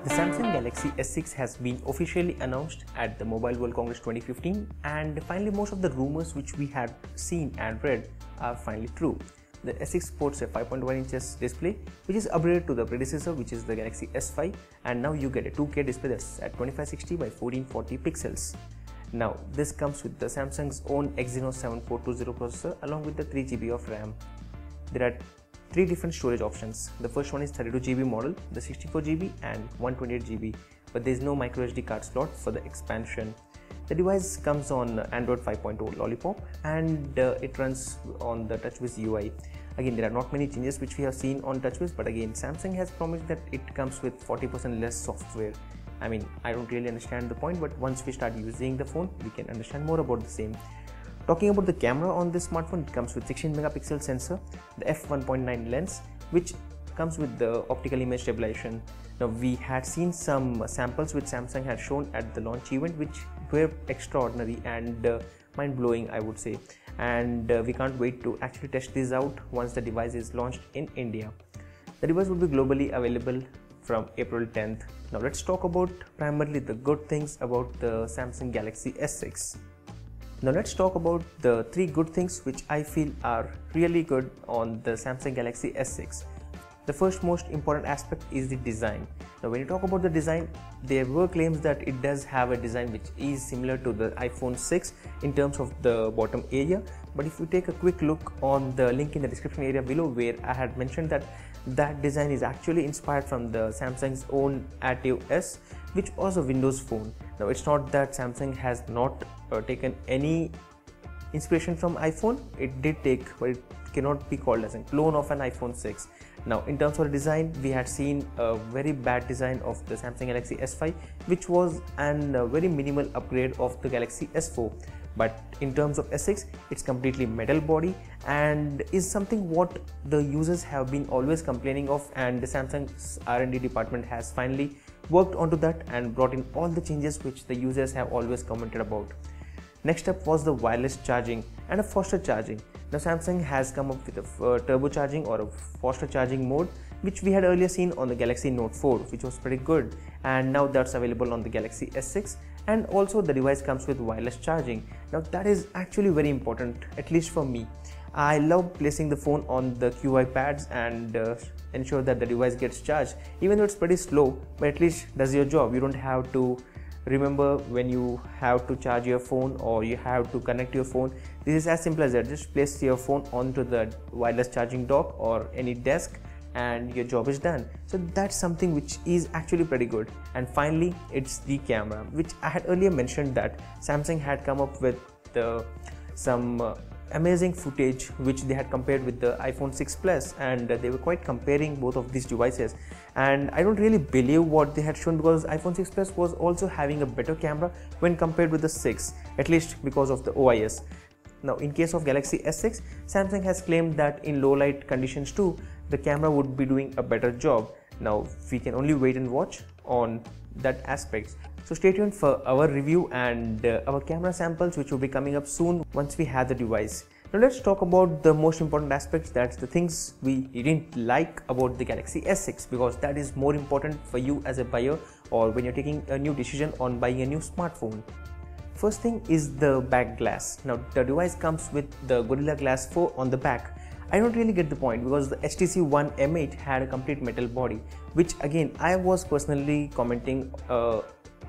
The Samsung Galaxy S6 has been officially announced at the Mobile World Congress 2015, and finally most of the rumors which we had seen and read are finally true. The S6 sports a 5.1 inches display which is upgraded to the predecessor, which is the Galaxy S5, and now you get a 2K display that's at 2560 by 1440 pixels. Now this comes with the Samsung's own Exynos 7420 processor along with the 3GB of RAM. There are three different storage options. The first one is 32GB model, the 64GB and 128GB, but there is no microSD card slot for the expansion. The device comes on Android 5.0 Lollipop and it runs on the TouchWiz UI. Again, there are not many changes which we have seen on TouchWiz, but again Samsung has promised that it comes with 40% less software. I mean, I don't really understand the point, but once we start using the phone we can understand more about the same. Talking about the camera on this smartphone, it comes with 16 megapixel sensor, the f1.9 lens, which comes with the optical image stabilization. Now we had seen some samples which Samsung had shown at the launch event which were extraordinary and mind-blowing, I would say, and we can't wait to actually test these out once the device is launched in India. The device will be globally available from April 10th. Now let's talk about primarily the good things about the Samsung Galaxy S6. Now let's talk about the three good things which I feel are really good on the Samsung Galaxy S6. The first most important aspect is the design. Now when you talk about the design, there were claims that it does have a design which is similar to the iPhone 6 in terms of the bottom area, but if you take a quick look on the link in the description area below where I had mentioned that design is actually inspired from the Samsung's own Ateo S, which was a Windows phone. Now it's not that Samsung has not taken any inspiration from iPhone. It did take, but it cannot be called as a clone of an iPhone 6. Now in terms of design, we had seen a very bad design of the Samsung Galaxy S5, which was a very minimal upgrade of the Galaxy S4. But in terms of S6, it's completely metal body and is something what the users have been always complaining of, and the Samsung's R&D department has finally worked onto that and brought in all the changes which the users have always commented about. Next up was the wireless charging and a faster charging. Now Samsung has come up with a turbo charging or a faster charging mode, which we had earlier seen on the Galaxy Note 4, which was pretty good, and now that's available on the Galaxy S6, and also the device comes with wireless charging. Now that is actually very important, at least for me. I love placing the phone on the QI pads and ensure that the device gets charged, even though it's pretty slow, but at least does your job. You don't have to remember when you have to charge your phone or you have to connect your phone. This is as simple as that. Just place your phone onto the wireless charging dock or any desk and your job is done. So that's something which is actually pretty good. And finally, it's the camera, which I had earlier mentioned that Samsung had come up with some amazing footage which they had compared with the iPhone 6 Plus, and they were quite comparing both of these devices, and I don't really believe what they had shown, because iPhone 6 Plus was also having a better camera when compared with the 6, at least because of the OIS. Now in case of Galaxy S6, Samsung has claimed that in low light conditions too, the camera would be doing a better job. Now we can only wait and watch on that aspect. So stay tuned for our review and our camera samples, which will be coming up soon once we have the device. Now let's talk about the most important aspects, that's the things we didn't like about the Galaxy S6, because that is more important for you as a buyer or when you're taking a new decision on buying a new smartphone. First thing is the back glass. Now the device comes with the Gorilla Glass 4 on the back. I don't really get the point, because the HTC One M8 had a complete metal body, which again I was personally commenting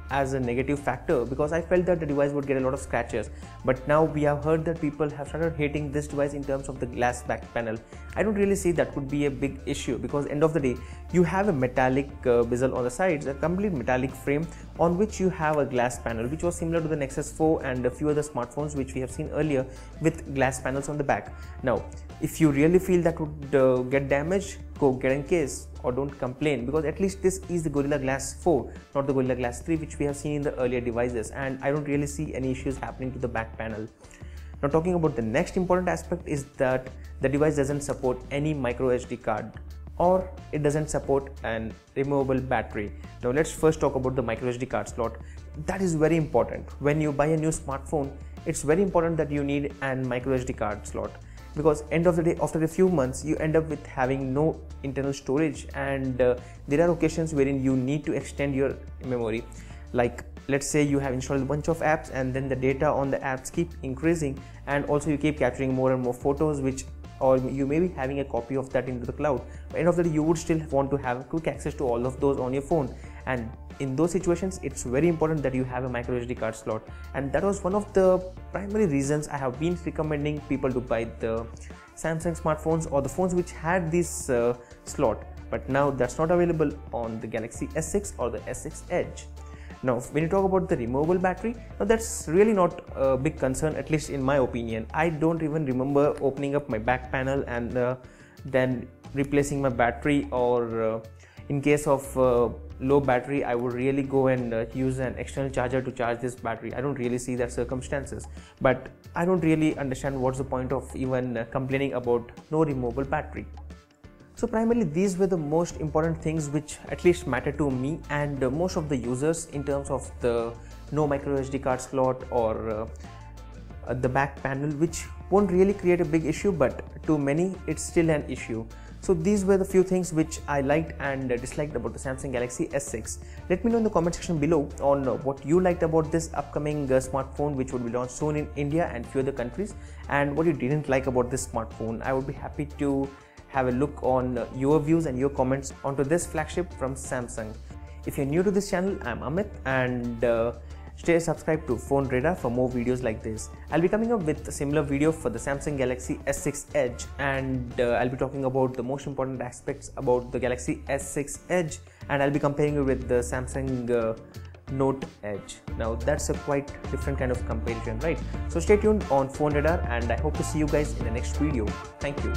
as a negative factor, because I felt that the device would get a lot of scratches. But now we have heard that people have started hating this device in terms of the glass back panel. I don't really see that could be a big issue, because end of the day you have a metallic bezel on the sides, a complete metallic frame on which you have a glass panel, which was similar to the Nexus 4 and a few other smartphones which we have seen earlier with glass panels on the back. Now if you really feel that would get damaged, go get in case or don't complain, because at least this is the Gorilla Glass 4, not the Gorilla Glass 3 which we have seen in the earlier devices, and I don't really see any issues happening to the back panel. Now talking about the next important aspect is that the device doesn't support any micro SD card, or it doesn't support an removable battery. Now let's first talk about the micro SD card slot. That is very important. When you buy a new smartphone, it's very important that you need an micro SD card slot. because end of the day, after a few months, you end up with having no internal storage, and there are occasions wherein you need to extend your memory. Like let's say you have installed a bunch of apps, and then the data on the apps keep increasing, and also you keep capturing more and more photos, or you may be having a copy of that into the cloud. By end of the day, you would still want to have quick access to all of those on your phone, and in those situations it's very important that you have a micro SD card slot. And that was one of the primary reasons I have been recommending people to buy the Samsung smartphones or the phones which had this slot. But now that's not available on the Galaxy S6 or the S6 Edge. Now when you talk about the removable battery, now that's really not a big concern, at least in my opinion. I don't even remember opening up my back panel and then replacing my battery, or in case of low battery, I would really go and use an external charger to charge this battery. I don't really see that circumstances, but I don't really understand what's the point of even complaining about no removable battery. So primarily these were the most important things which at least matter to me and most of the users, in terms of the no micro SD card slot or the back panel, which won't really create a big issue, but to many it's still an issue. So these were the few things which I liked and disliked about the Samsung Galaxy S6. Let me know in the comment section below on what you liked about this upcoming smartphone, which would be launched soon in India and few other countries, and what you didn't like about this smartphone. I would be happy to have a look on your views and your comments onto this flagship from Samsung. If you're new to this channel, I'm Amit, and stay subscribed to PhoneRadar for more videos like this. I'll be coming up with a similar video for the Samsung Galaxy S6 Edge, and I'll be talking about the most important aspects about the Galaxy S6 Edge, and I'll be comparing it with the Samsung Note Edge. Now that's a quite different kind of comparison, right? So stay tuned on PhoneRadar, and I hope to see you guys in the next video. Thank you.